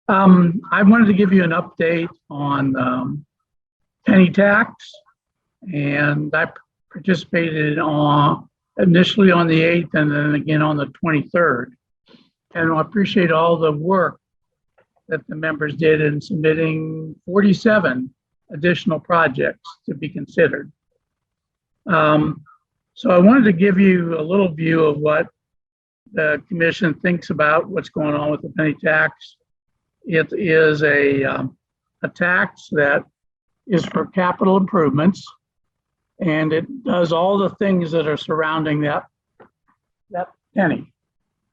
I wanted to give you an update on penny tax, and I participated initially on the 8th and then again on the 23rd. And I appreciate all the work that the members did in submitting 47 additional projects to be considered. So I wanted to give you a little view of what the commission thinks about what's going on with the penny tax. It is a tax that is for capital improvements, and it does all the things that are surrounding that penny.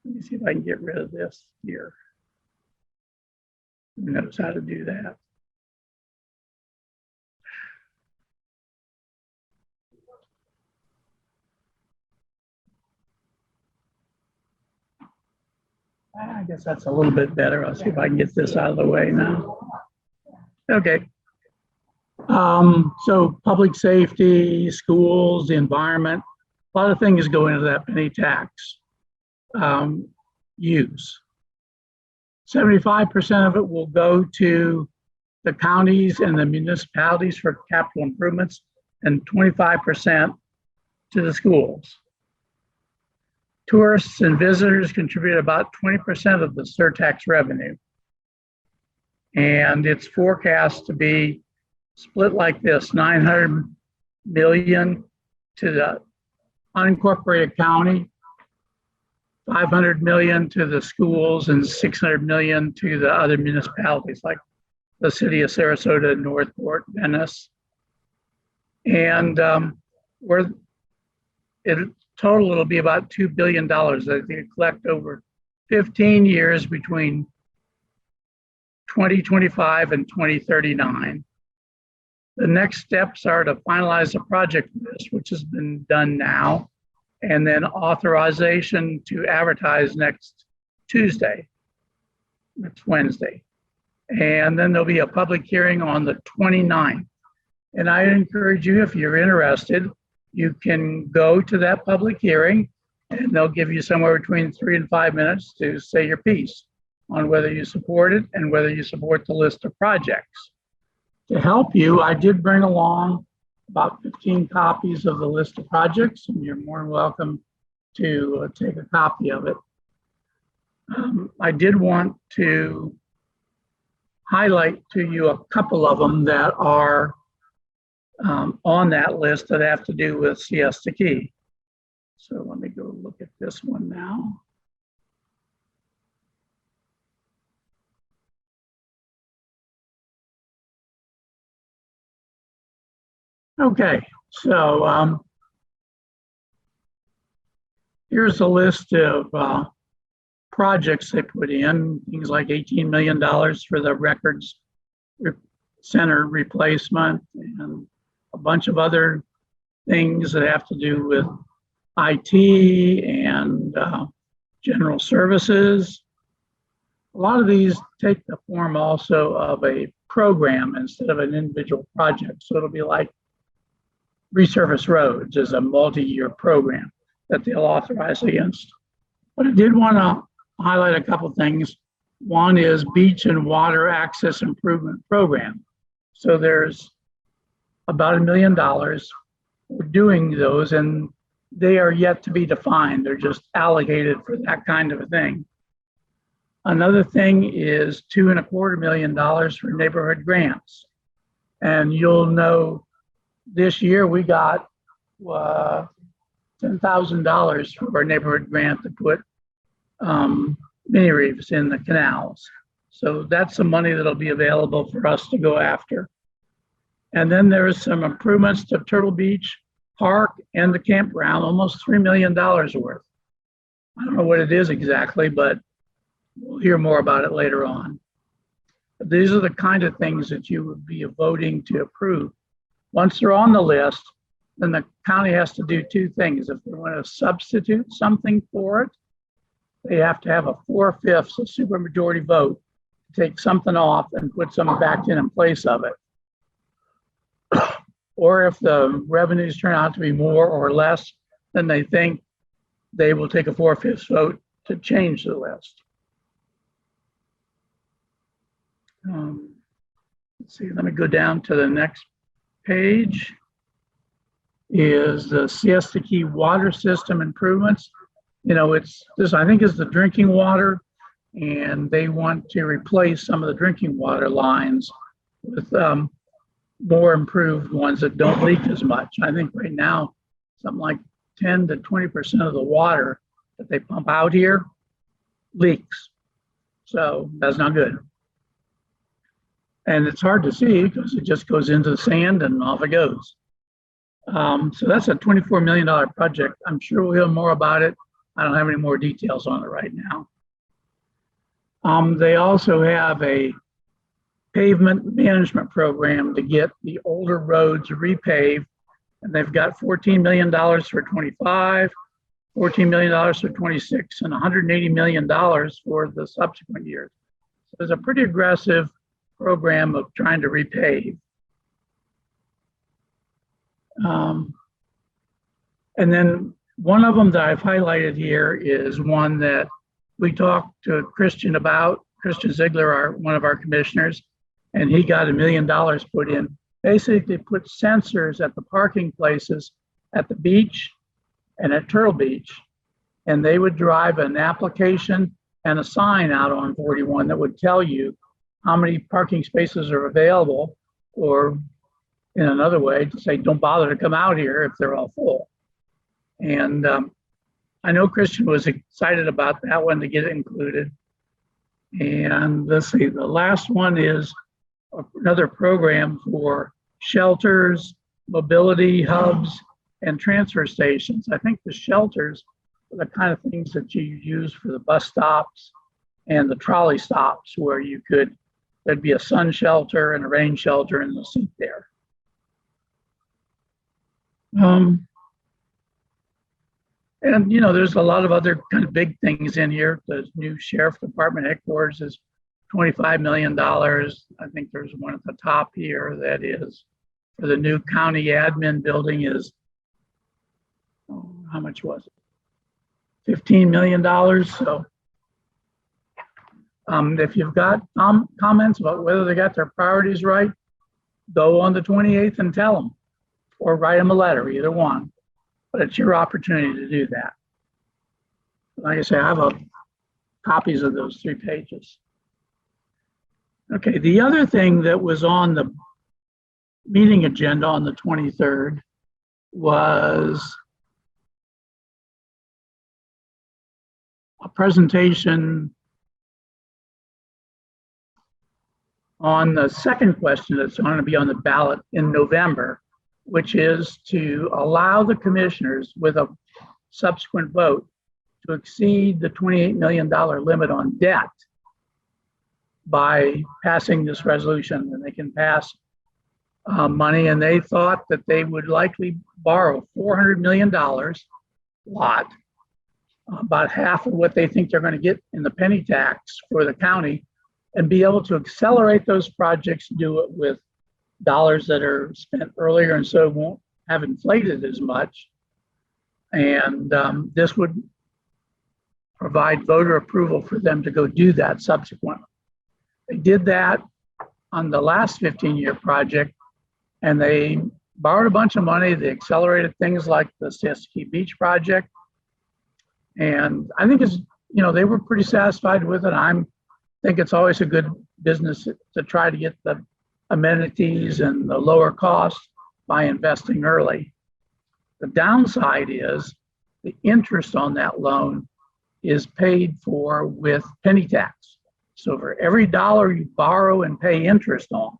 Let me see if I can get rid of this here. Who knows how to do that? I guess that's a little bit better. I'll see if I can get this out of the way now. Okay. So public safety, schools, the environment, a lot of things go into that penny tax use. 75% of it will go to the counties and the municipalities for capital improvements, and 25% to the schools. Tourists and visitors contribute about 20% of the surtax revenue. And it's forecast to be split like this: 900 million to the unincorporated county, 500 million to the schools, and 600 million to the other municipalities like the city of Sarasota, Northport, Venice. And total, it'll be about $2 billion that they collect over 15 years between 2025 and 2039. The next steps are to finalize the project list, which has been done now, and then authorization to advertise next Wednesday. And then there'll be a public hearing on the 29th. And I encourage you, if you're interested, you can go to that public hearing, and they'll give you somewhere between 3 and 5 minutes to say your piece on whether you support it and whether you support the list of projects. To help you, I did bring along about 15 copies of the list of projects, and you're more than welcome to take a copy of it. I did want to highlight to you a couple of them that are on that list that have to do with Siesta Key. So let me go look at this one now. Okay, so here's a list of projects they put in, things like $18 million for the records center replacement, and a bunch of other things that have to do with IT and general services. A lot of these take the form also of a program instead of an individual project. So it'll be like resurface roads as a multi-year program that they'll authorize against. But I did want to highlight a couple things. One is beach and water access improvement program. So there's about $1 million for doing those, and they are yet to be defined. They're just allocated for that kind of a thing. Another thing is $2.25 million for neighborhood grants. And you'll know this year we got $10,000 for our neighborhood grant to put mini reefs in the canals. So that's some money that'll be available for us to go after. And then there is some improvements to Turtle Beach Park and the campground, almost $3 million worth. I don't know what it is exactly, but we'll hear more about it later on. But these are the kind of things that you would be voting to approve. Once they're on the list, then the county has to do two things. If they want to substitute something for it, they have to have a 4/5 supermajority vote to take something off and put something back in place of it. Or if the revenues turn out to be more or less than they think, they will take a 4/5 vote to change the list. Let's see, let me go down to the next page. Is the Siesta Key water system improvements. You know, it's this, I think, is the drinking water, and they want to replace some of the drinking water lines with more improved ones that don't leak as much. I think right now, something like 10 to 20% of the water that they pump out here leaks. So that's not good. And it's hard to see because it just goes into the sand and off it goes. So that's a $24 million project. I'm sure we'll hear more about it. I don't have any more details on it right now. They also have a pavement management program to get the older roads repaved. And they've got $14 million for 25, $14 million for 26, and $180 million for the subsequent years. So there's a pretty aggressive program of trying to repave. And then one of them that I've highlighted here is one that we talked to Christian about, Christian Ziegler, one of our commissioners, and he got $1 million put in. Basically put sensors at the parking places at the beach and at Turtle Beach, and they would drive an application and a sign out on 41 that would tell you how many parking spaces are available, or in another way to say, don't bother to come out here if they're all full. And I know Christian was excited about that one to get it included. And let's see, the last one is another program for shelters, mobility hubs, and transfer stations. I think the shelters are the kind of things that you use for the bus stops and the trolley stops, where there'd be a sun shelter and a rain shelter in the seat there. And you know, there's a lot of other kind of big things in here. The new sheriff department headquarters is $25 million. I think there's one at the top here that is for the new county admin building is, how much was it? $15 million. So if you've got comments about whether they got their priorities right, go on the 28th and tell them, or write them a letter, either one. But it's your opportunity to do that. Like I say, I have copies of those 3 pages. Okay, the other thing that was on the meeting agenda on the 23rd was a presentation on the second question that's going to be on the ballot in November, which is to allow the commissioners with a subsequent vote to exceed the $28 million limit on debt by passing this resolution. And they can pass money, and they thought that they would likely borrow $400 million lot, about half of what they think they're going to get in the penny tax for the county, and be able to accelerate those projects, do it with dollars that are spent earlier, and so it won't have inflated as much. And this would provide voter approval for them to go do that subsequently. They did that on the last 15-year project, and they borrowed a bunch of money. They accelerated things like the Siesta Key Beach project. And I think it's, you know, they were pretty satisfied with it. I think it's always a good business to try to get the amenities and the lower cost by investing early. The downside is the interest on that loan is paid for with penny tax. So for every dollar you borrow and pay interest on,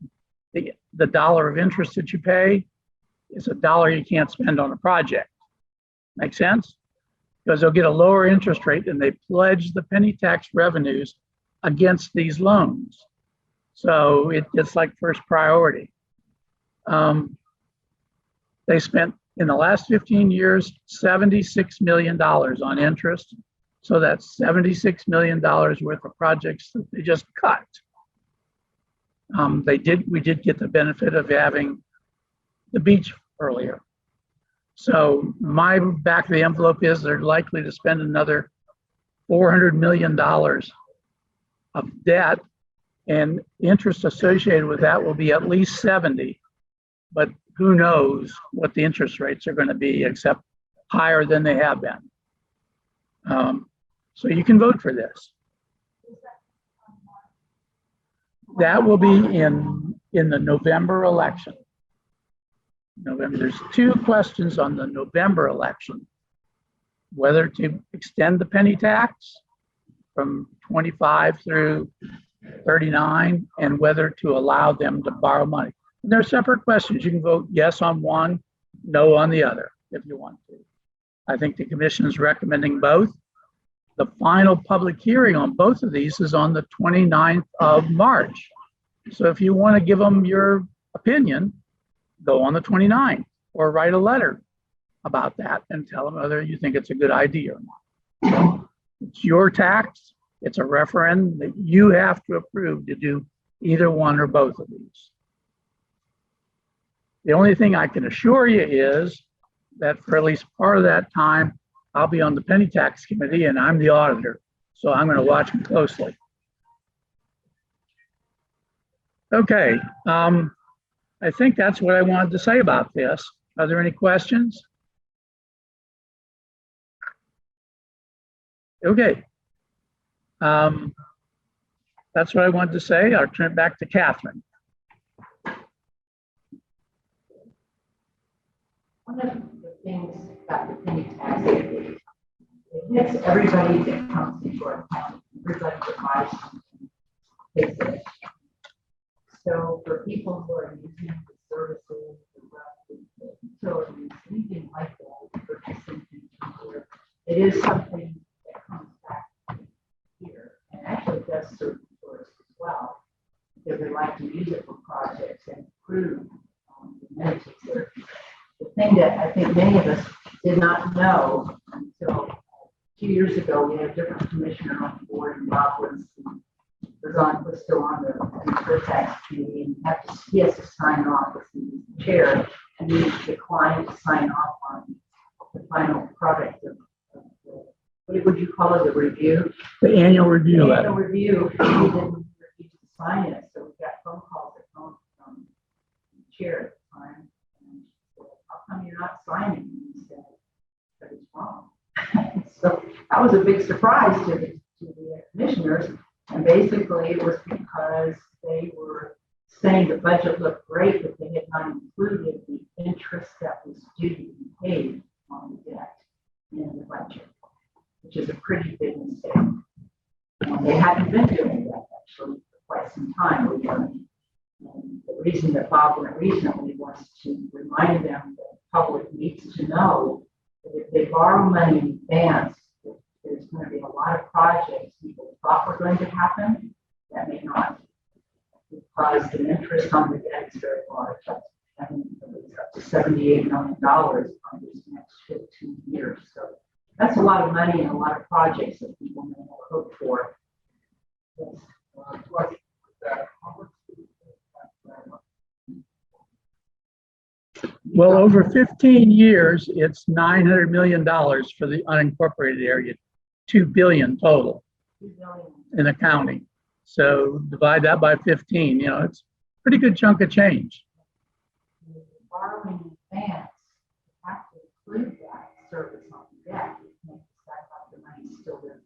the dollar of interest that you pay is a dollar you can't spend on a project. Make sense? Because they'll get a lower interest rate and they pledge the penny tax revenues against these loans. So it's like first priority. They spent in the last 15 years, $76 million on interest. So that's $76 million worth of projects that they just cut. We did get the benefit of having the beach earlier. So my back of the envelope is they're likely to spend another $400 million of debt And interest associated with that will be at least 70. But who knows what the interest rates are going to be, except higher than they have been. So you can vote for this. That will be in the November election. There's two questions on the November election: whether to extend the penny tax from 25 through 39, and whether to allow them to borrow money. And they're separate questions. You can vote yes on one, no on the other, if you want to. I think the commission is recommending both. The final public hearing on both of these is on the 29th of March. So if you want to give them your opinion, go on the 29th or write a letter about that and tell them whether you think it's a good idea or not. So it's your tax. It's a referendum that you have to approve to do either one or both of these. The only thing I can assure you is that for at least part of that time, I'll be on the penny tax committee and I'm the auditor. So I'm going to watch them closely. Okay. I think that's what I wanted to say about this. Are there any questions? Okay. That's what I wanted to say. I'll turn it back to Catherine. One of the things about the penny tax is it hits everybody that comes into our county. Everybody that buys something pays it. So for people who are using the services, the utilities, anything like that, purchasing things here, it is something that comes back here, and actually does serve tourists as well, because they like to use it for projects and improve the amenities there. The thing that I think many of us did not know until 2 years ago, we had a different commissioner on board, and Bob was still on the tax committee, and he has to sign off as the chair, and he declined to sign off on the final product of what would you call it, the review? The annual review. The annual review. He didn't refuse to sign it, so we got phone calls that come from the chair at the time. And said, how come you're not signing? And he said, that it's wrong. So that was a big surprise to the commissioners. And basically it was because they were saying the budget looked great, but they had not included the interest that was due to be paid on the debt in the budget, which is a pretty big mistake. They hadn't been doing that actually for quite some time. And the reason that Bob went recently was to remind them that the public needs to know that if they borrow money in advance, there's going to be a lot of projects people thought were going to happen that may not, because the interest on the debt is very large. I think it's up to $78 million on these next 15 years. So that's a lot of money and a lot of projects that people may not hope for. Well, over 15 years, it's $900 million for the unincorporated area, $2 billion total in the county. So divide that by 15, it's a pretty good chunk of change. Borrowing in advance, you have to include that service on the debt. The money still there.